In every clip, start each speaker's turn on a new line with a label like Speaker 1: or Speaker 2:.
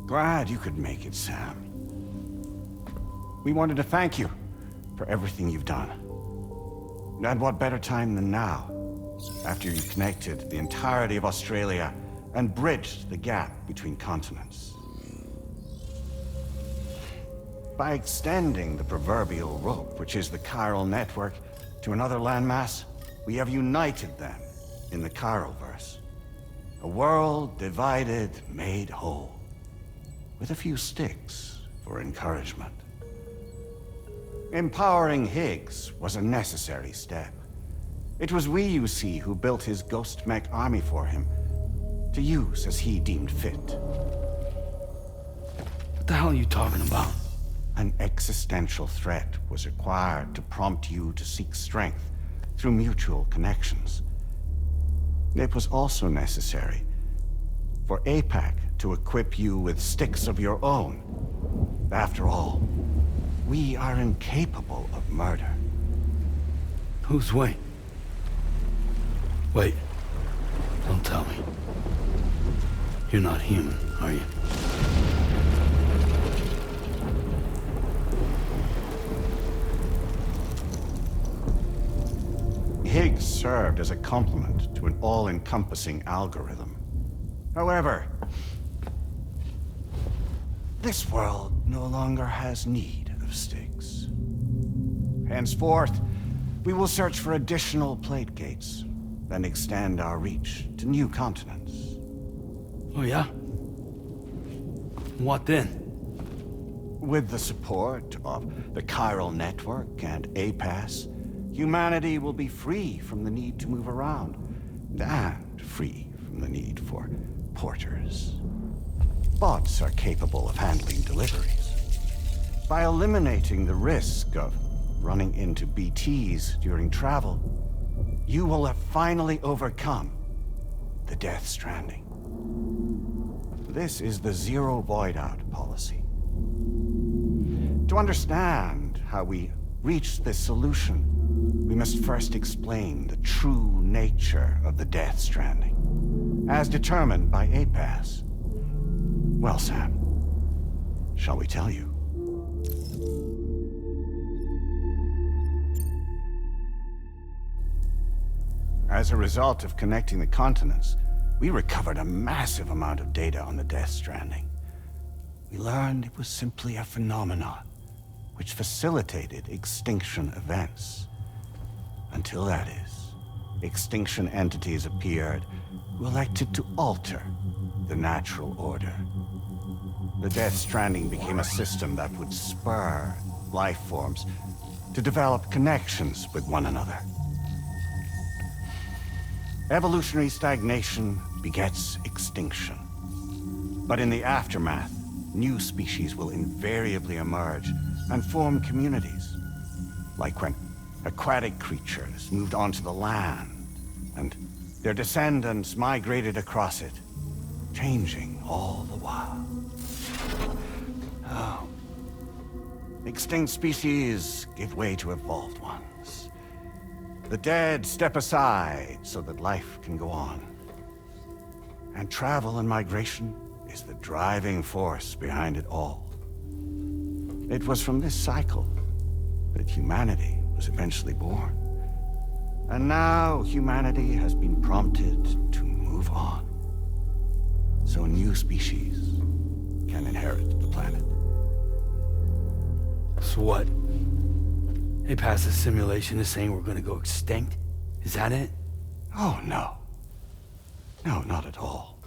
Speaker 1: Glad you could make it, Sam. We wanted to thank you for everything you've done. And what better time than now, after you connected the entirety of Australia and bridged the gap between continents. By extending the proverbial rope, which is the chiral network, to another landmass, we have united them in the Chiralverse. A world divided, made whole, with a few sticks for encouragement. Empowering Higgs was a necessary step. It was we, you see, who built his ghost mech army for him, to use as he deemed fit.
Speaker 2: What the hell are you talking about?
Speaker 1: An existential threat was required to prompt you to seek strength through mutual connections. It was also necessary for APAC to equip you with sticks of your own. After all, we are incapable of murder.
Speaker 2: Who's we? Wait. Don't tell me. You're not human, are you?
Speaker 1: Higgs served as a complement to an all-encompassing algorithm. However, this world no longer has need of sticks. Henceforth, we will search for additional plate gates, then extend our reach to new continents.
Speaker 2: Oh yeah? What then?
Speaker 1: With the support of the chiral network and APAS, humanity will be free from the need to move around, and free from the need for porters. Bots are capable of handling deliveries. By eliminating the risk of running into BTs during travel, you will have finally overcome the Death Stranding. This is the Zero Void-Out policy. To understand how we reached this solution, we must first explain the true nature of the Death Stranding, as determined by APAS. Well, Sam, shall we tell you? As a result of connecting the continents, we recovered a massive amount of data on the Death Stranding. We learned it was simply a phenomenon which facilitated extinction events. Until that is, extinction entities appeared who elected to alter the natural order. The Death Stranding became a system that would spur life forms to develop connections with one another. Evolutionary stagnation begets extinction. But in the aftermath, new species will invariably emerge and form communities. Like when aquatic creatures moved onto the land, and their descendants migrated across it, changing all the while. Oh. Extinct species give way to evolved ones. The dead step aside so that life can go on. And travel and migration is the driving force behind it all. It was from this cycle that humanity was eventually born. And now humanity has been prompted to move on, so new species can inherit the planet.
Speaker 2: So what? They passed a simulation is saying we're gonna go extinct? Is that it?
Speaker 1: Oh, no. No, not at all.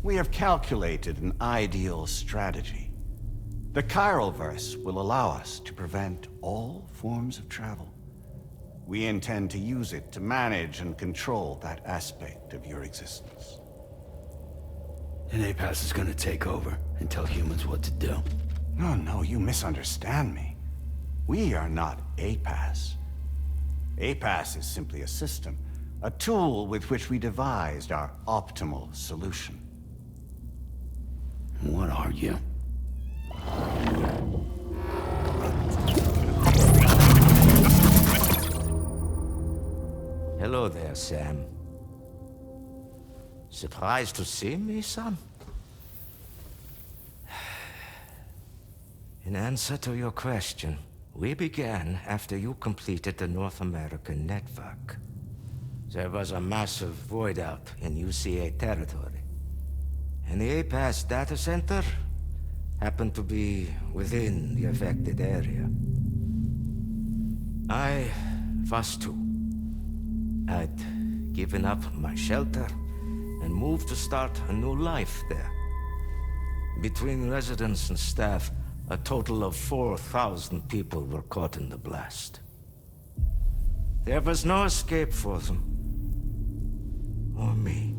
Speaker 1: We have calculated an ideal strategy. The Chiralverse will allow us to prevent all forms of travel. We intend to use it to manage and control that aspect of your existence.
Speaker 2: And APAS is gonna take over and tell humans what to do.
Speaker 1: No, you misunderstand me. We are not APAS. APAS is simply a system, a tool with which we devised our optimal solution.
Speaker 2: What are you?
Speaker 3: Hello there, Sam. Surprised to see me, son? In answer to your question, we began after you completed the North American network. There was a massive void out in UCA territory. And the APAS data center happened to be within the affected area. I was too. I'd given up my shelter and moved to start a new life there. Between residents and staff, a total of 4,000 people were caught in the blast. There was no escape for them. Or me.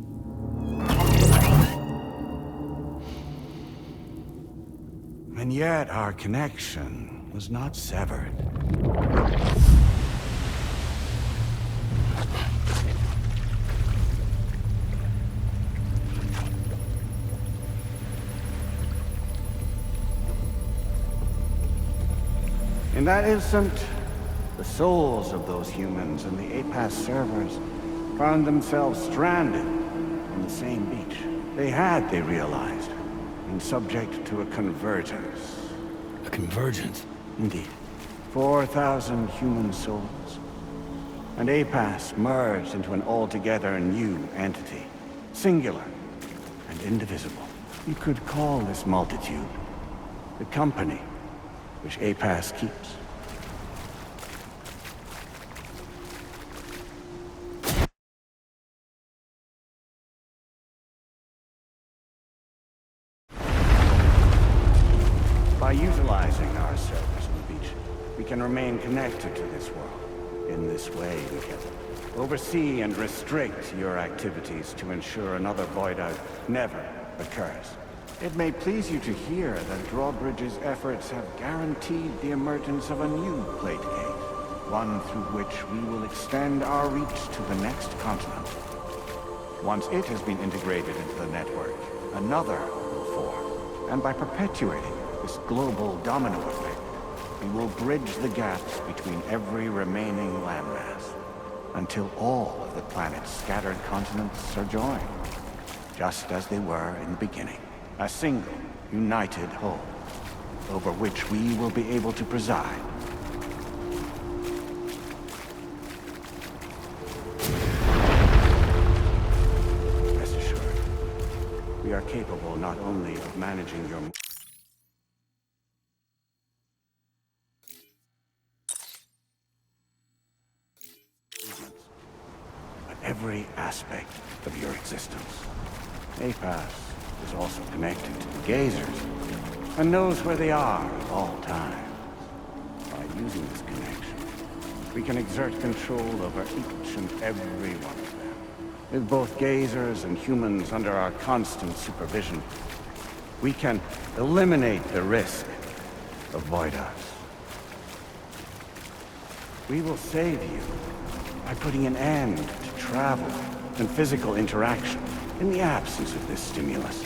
Speaker 1: And yet our connection was not severed. In that instant, the souls of those humans and the APAS servers found themselves stranded on the same beach. They realized, been subject to a convergence.
Speaker 2: A convergence?
Speaker 1: Indeed. 4,000 human souls. And APAS merged into an altogether new entity. Singular and indivisible. You could call this multitude the company which APAS keeps. By utilizing our servers on the beach, we can remain connected to this world. In this way, we can oversee and restrict your activities to ensure another void out never occurs. It may please you to hear that Drawbridge's efforts have guaranteed the emergence of a new plate gate, one through which we will extend our reach to the next continent. Once it has been integrated into the network, another will form. And by perpetuating this global domino effect, we will bridge the gaps between every remaining landmass, until all of the planet's scattered continents are joined, just as they were in the beginning. A single, united whole, over which we will be able to preside. Rest assured, we are capable not only of managing your movements, but every aspect of your existence. APAS is also connected to the gazers, and knows where they are at all times. By using this connection, we can exert control over each and every one of them. With both gazers and humans under our constant supervision, we can eliminate the risk of void outs. We will save you by putting an end to travel and physical interaction. In the absence of this stimulus,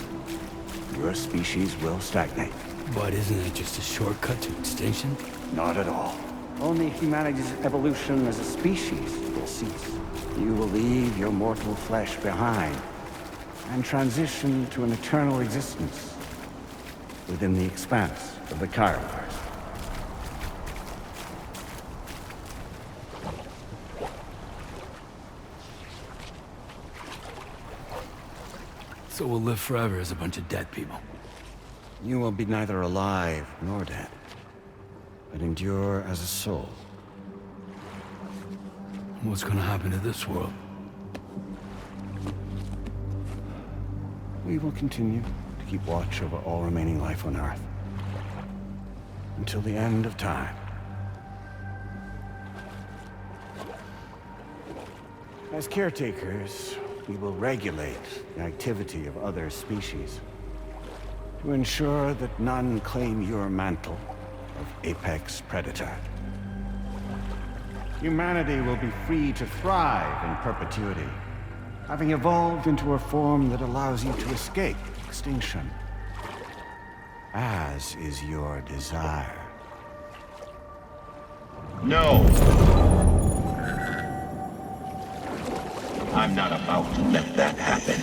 Speaker 1: your species will stagnate.
Speaker 2: But isn't it just a shortcut to extinction?
Speaker 1: Not at all. Only humanity's evolution as a species will cease. You will leave your mortal flesh behind and transition to an eternal existence within the expanse of the Chiroverse.
Speaker 2: So we'll live forever as a bunch of dead people.
Speaker 1: You will be neither alive nor dead, but endure as a soul.
Speaker 2: What's gonna happen to this world?
Speaker 1: We will continue to keep watch over all remaining life on Earth until the end of time. As caretakers, we will regulate the activity of other species to ensure that none claim your mantle of apex predator. Humanity will be free to thrive in perpetuity, having evolved into a form that allows you to escape extinction, as is your desire.
Speaker 4: No! I'm not about to let that happen.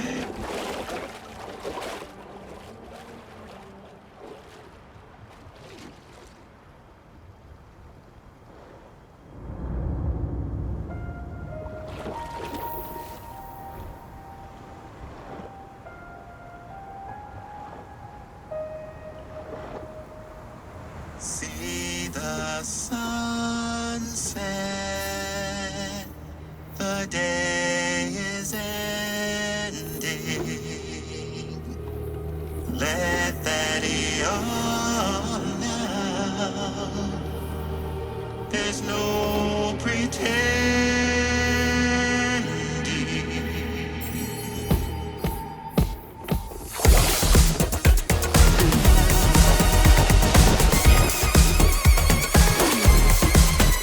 Speaker 5: your day is ending. Let that yawn now. There's no pretending.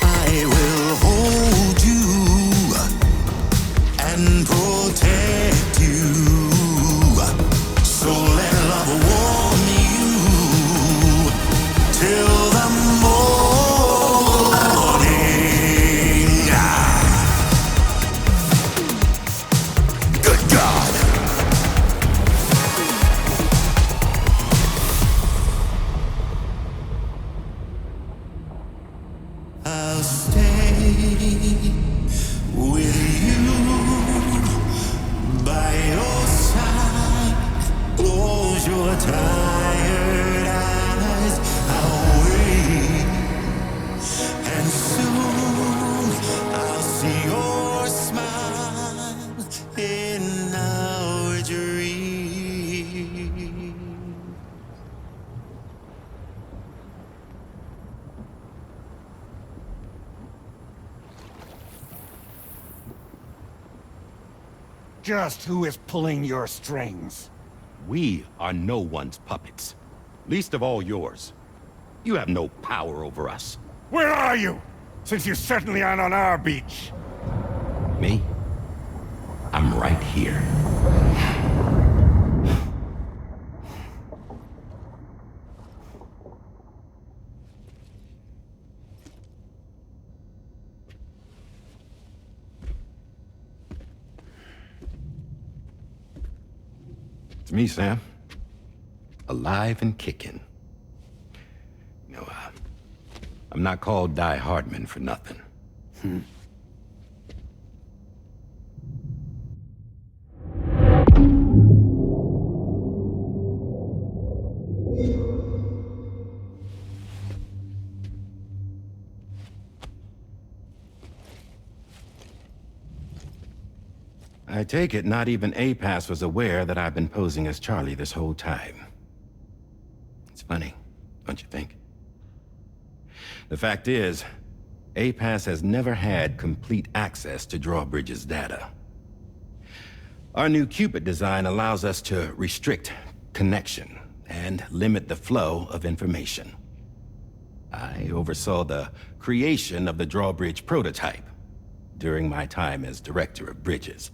Speaker 5: I will hold you and protect you. So let love warm you till the morning. Good God. I'll stay with you by your side. Close your tired eyes. I'll wait, and soon I'll see your smile in our dream.
Speaker 1: Just who is pulling your strings?
Speaker 6: We are no one's puppets. Least of all yours. You have no power over us.
Speaker 1: Where are you? Since you certainly aren't on our beach.
Speaker 6: Me? I'm right here. It's me, Sam. Alive and kicking. I'm not called Die Hardman for nothing. I take it not even APAS was aware that I've been posing as Charlie this whole time. It's funny, don't you think? The fact is, APAS has never had complete access to Drawbridge's data. Our new Cupid design allows us to restrict connection and limit the flow of information. I oversaw the creation of the Drawbridge prototype during my time as Director of Bridges.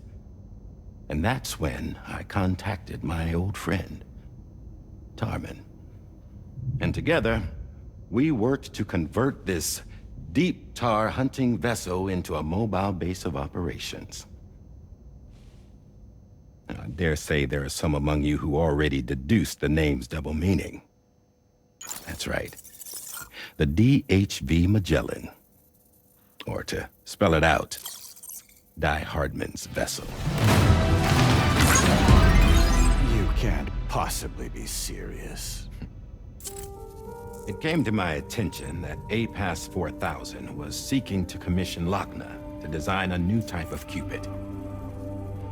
Speaker 6: And that's when I contacted my old friend, Tarman. And together, we worked to convert this deep tar hunting vessel into a mobile base of operations. I dare say there are some among you who already deduced the name's double meaning. That's right. The DHV Magellan. Or to spell it out, Die Hardman's vessel.
Speaker 1: You can't possibly be serious.
Speaker 6: It came to my attention that APAS 4000 was seeking to commission Lochna to design a new type of Cupid.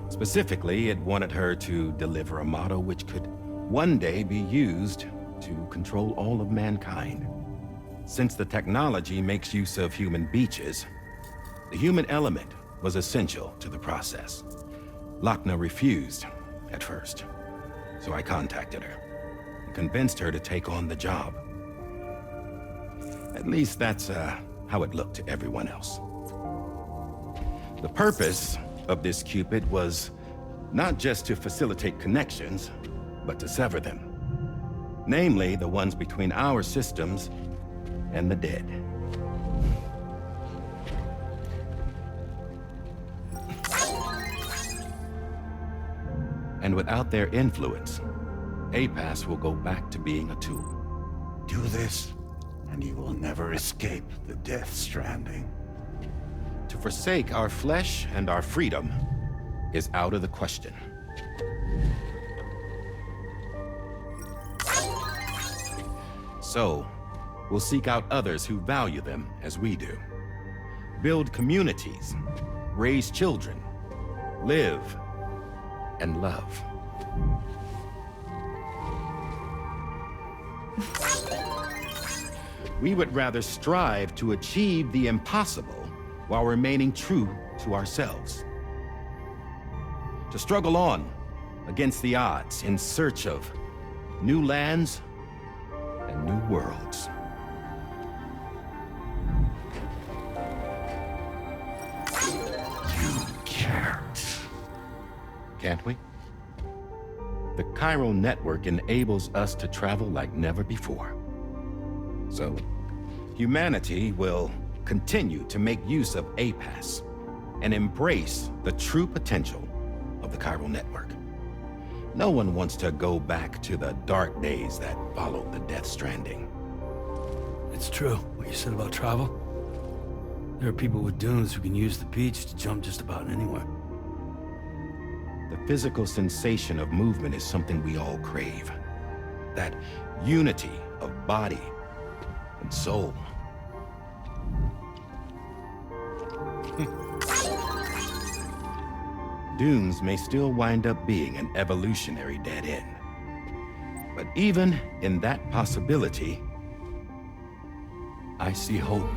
Speaker 6: Specifically, it wanted her to deliver a model which could one day be used to control all of mankind. Since the technology makes use of human beaches, the human element was essential to the process. Lochna refused at first, so I contacted her and convinced her to take on the job. At least that's how it looked to everyone else. The purpose of this Cupid was not just to facilitate connections, but to sever them. Namely, the ones between our systems and the dead. And without their influence, APAS will go back to being a tool.
Speaker 1: Do this, and you will never escape the death stranding.
Speaker 6: To forsake our flesh and our freedom is out of the question. So, we'll seek out others who value them as we do. Build communities raise children, live, and love. We would rather strive to achieve the impossible while remaining true to ourselves. To struggle on against the odds in search of new lands and new worlds.
Speaker 1: You can't.
Speaker 6: Can't we? The chiral network enables us to travel like never before. So, humanity will continue to make use of APAS and embrace the true potential of the chiral network. No one wants to go back to the dark days that followed the Death Stranding.
Speaker 2: It's true, what you said about travel. There are people with dunes who can use the beach to jump just about anywhere.
Speaker 6: The physical sensation of movement is something we all crave. That unity of body and soul. Dunes may still wind up being an evolutionary dead end. But even in that possibility, I see hope.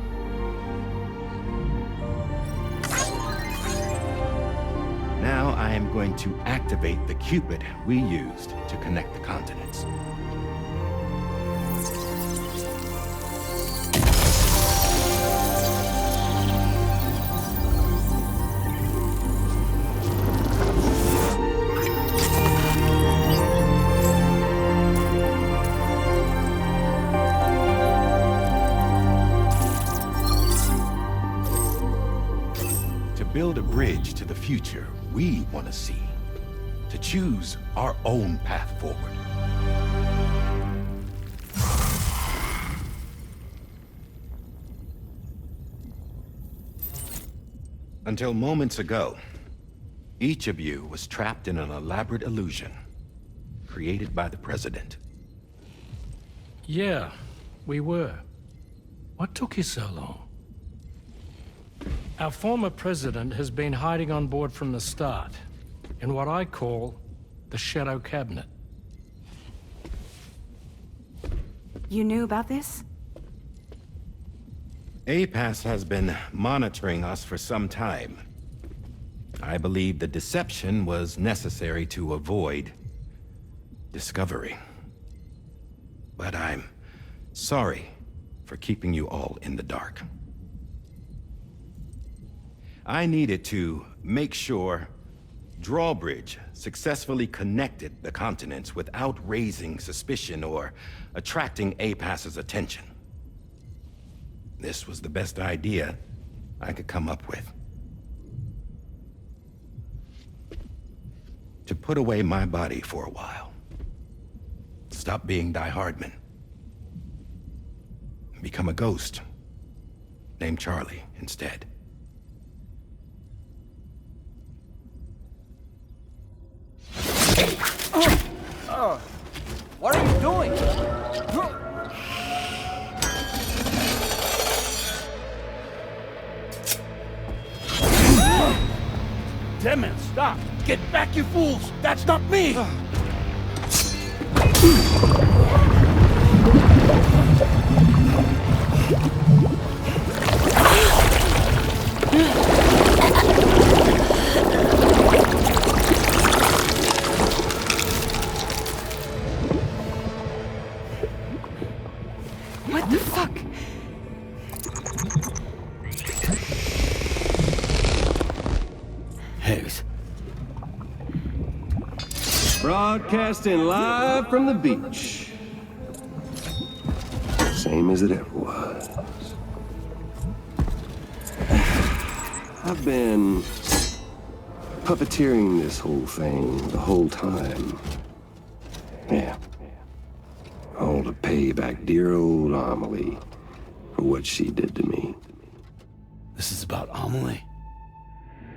Speaker 6: Now I am going to activate the Cupid we used to connect the continents. Build a bridge to the future we want to see, to choose our own path forward. Until moments ago, each of you was trapped in an elaborate illusion created by the President.
Speaker 7: Yeah, we were. What took you so long? Our former president has been hiding on board from the start, in what I call the Shadow Cabinet.
Speaker 8: You knew about this?
Speaker 6: APAS has been monitoring us for some time. I believe the deception was necessary to avoid discovery. But I'm sorry for keeping you all in the dark. I needed to make sure Drawbridge successfully connected the continents without raising suspicion or attracting APAS's attention. This was the best idea I could come up with. To put away my body for a while. Stop being Die Hardman. Become a ghost. Named Charlie instead.
Speaker 9: What are you doing?
Speaker 2: Damn it, stop! Get back, you fools! That's not me!
Speaker 8: What the fuck?
Speaker 2: Higgs.
Speaker 10: Broadcasting live from the beach. Same as it ever was. I've been puppeteering this whole thing the whole time. Yeah. All to pay back dear old Amelie for what she did to me.
Speaker 2: This is about Amelie?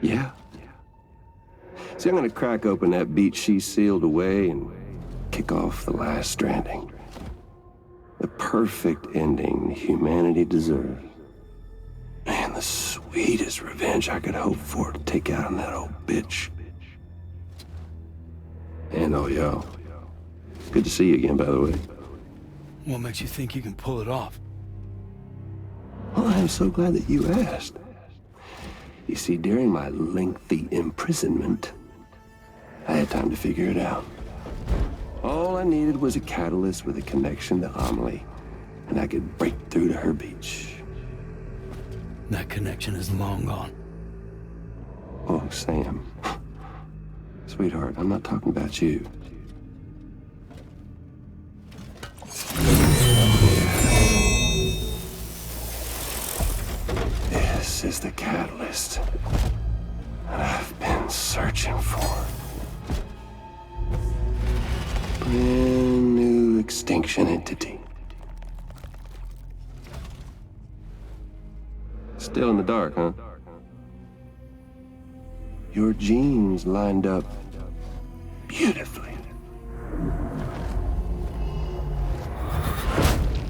Speaker 10: Yeah. See, I'm gonna crack open that beach she sealed away and kick off the last stranding. The perfect ending humanity deserves. Man, the sweet sweetest revenge I could hope for to take out on that old bitch. And all y'all. Good to see you again, by the way.
Speaker 2: What makes you think you can pull it off?
Speaker 10: Well, I'm so glad that you asked. You see, during my lengthy imprisonment, I had time to figure it out. All I needed was a catalyst with a connection to Amelie, and I could break through to her beach.
Speaker 2: That connection is long gone.
Speaker 10: Oh, Sam. Sweetheart, I'm not talking about you. This is the catalyst that I've been searching for. Brand new extinction entity. Still in the dark, huh? Your genes lined up beautifully.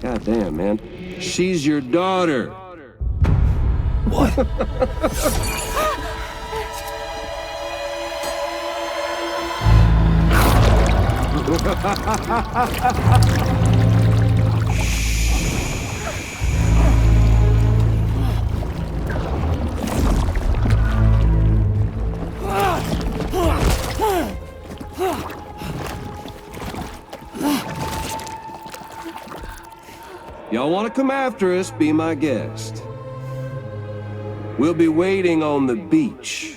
Speaker 10: God damn, man. She's your daughter.
Speaker 2: What?
Speaker 10: Y'all want to come after us, be my guest. We'll be waiting on the beach.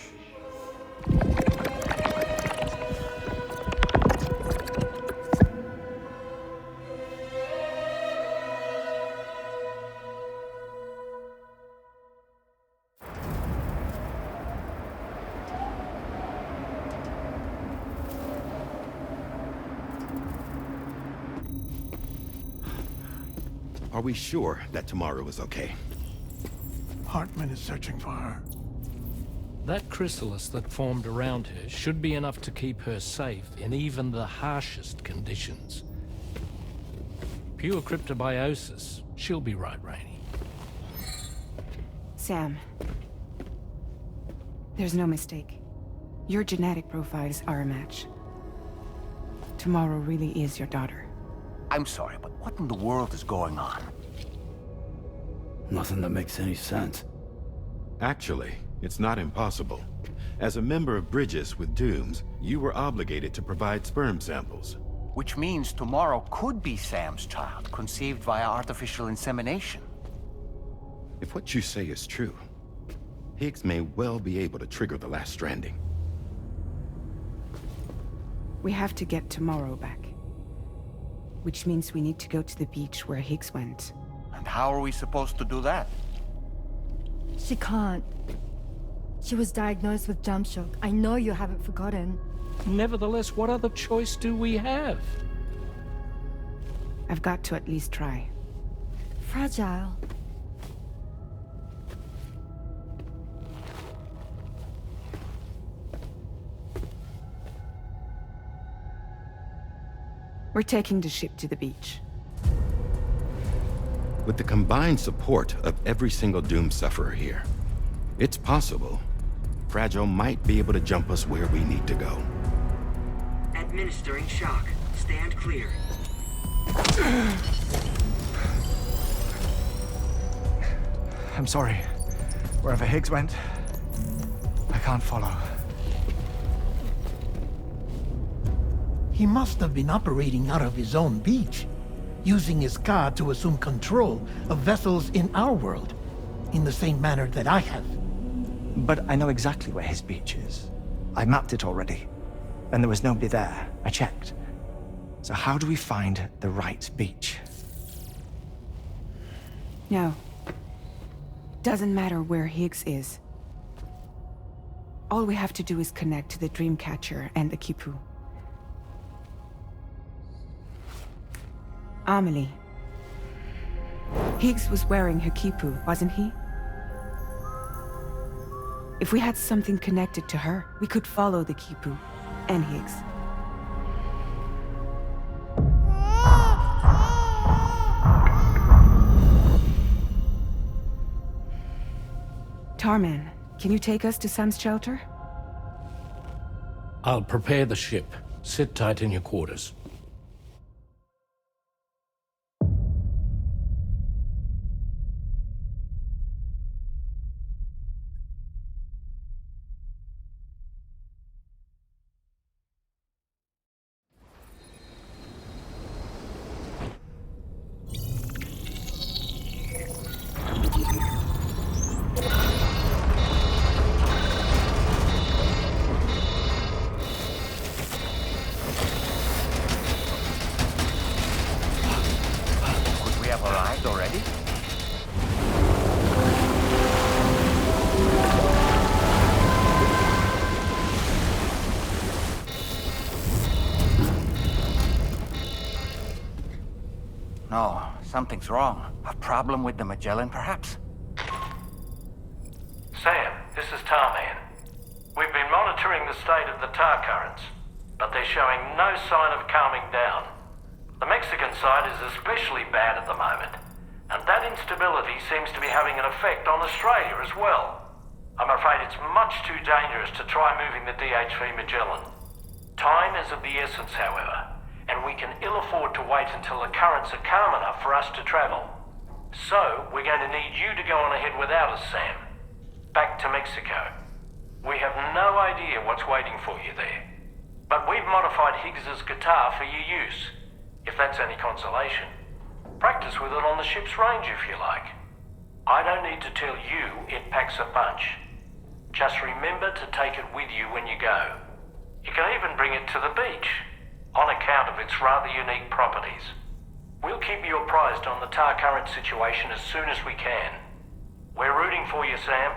Speaker 6: Are we sure that tomorrow is okay?
Speaker 9: Hartman is searching for her.
Speaker 7: That chrysalis that formed around her should be enough to keep her safe in even the harshest conditions. Pure cryptobiosis. She'll be right, Rainey.
Speaker 8: Sam. There's no mistake. Your genetic profiles are a match. Tomorrow really is your daughter.
Speaker 11: I'm sorry, but what in the world is going on?
Speaker 2: Nothing that makes any sense.
Speaker 6: Actually, it's not impossible. As a member of Bridges with Dooms, you were obligated to provide sperm samples.
Speaker 11: Which means tomorrow could be Sam's child, conceived via artificial insemination.
Speaker 6: If what you say is true, Higgs may well be able to trigger the last stranding.
Speaker 8: We have to get tomorrow back. Which means we need to go to the beach where Higgs went.
Speaker 11: And how are we supposed to do that?
Speaker 12: She can't. She was diagnosed with jump shock. I know you haven't forgotten.
Speaker 7: Nevertheless, what other choice do we have?
Speaker 8: I've got to at least try.
Speaker 12: Fragile.
Speaker 8: We're taking the ship to the beach.
Speaker 6: With the combined support of every single Doom sufferer here, it's possible Fragile might be able to jump us where we need to go.
Speaker 13: Administering shock. Stand clear.
Speaker 14: I'm sorry. Wherever Higgs went, I can't follow.
Speaker 9: He must have been operating out of his own beach, using his car to assume control of vessels in our world, in the same manner that I have.
Speaker 14: But I know exactly where his beach is. I mapped it already, and there was nobody there. I checked. So how do we find the right beach?
Speaker 8: No. Doesn't matter where Higgs is. All we have to do is connect to the Dreamcatcher and the Kipu. Amelie. Higgs was wearing her Kipu, wasn't he? If we had something connected to her, we could follow the Kipu and Higgs. Tarman, can you take us to Sam's shelter?
Speaker 7: I'll prepare the ship. Sit tight in your quarters.
Speaker 11: Could we have arrived already? No, something's wrong. A problem with the Magellan, perhaps?
Speaker 7: Sam, this is Tarman. We've been monitoring the state of the tar currents, but they're showing no sign of calming down. The Mexican side is especially bad at the moment, and that instability seems to be having an effect on Australia as well. I'm afraid it's much too dangerous to try moving the DHV Magellan. Time is of the essence, however, and we can ill afford to wait until the currents are calm enough for us to travel. So, we're going to need you to go on ahead without us, Sam. Back to Mexico. We have no idea what's waiting for you there. But we've modified Higgs's guitar for your use, if that's any consolation. Practice with it on the ship's range if you like. I don't need to tell you it packs a punch. Just remember to take it with you when you go. You can even bring it to the beach, on account of its rather unique properties. We'll keep you apprised on the tar current situation as soon as we can. We're rooting for you, Sam.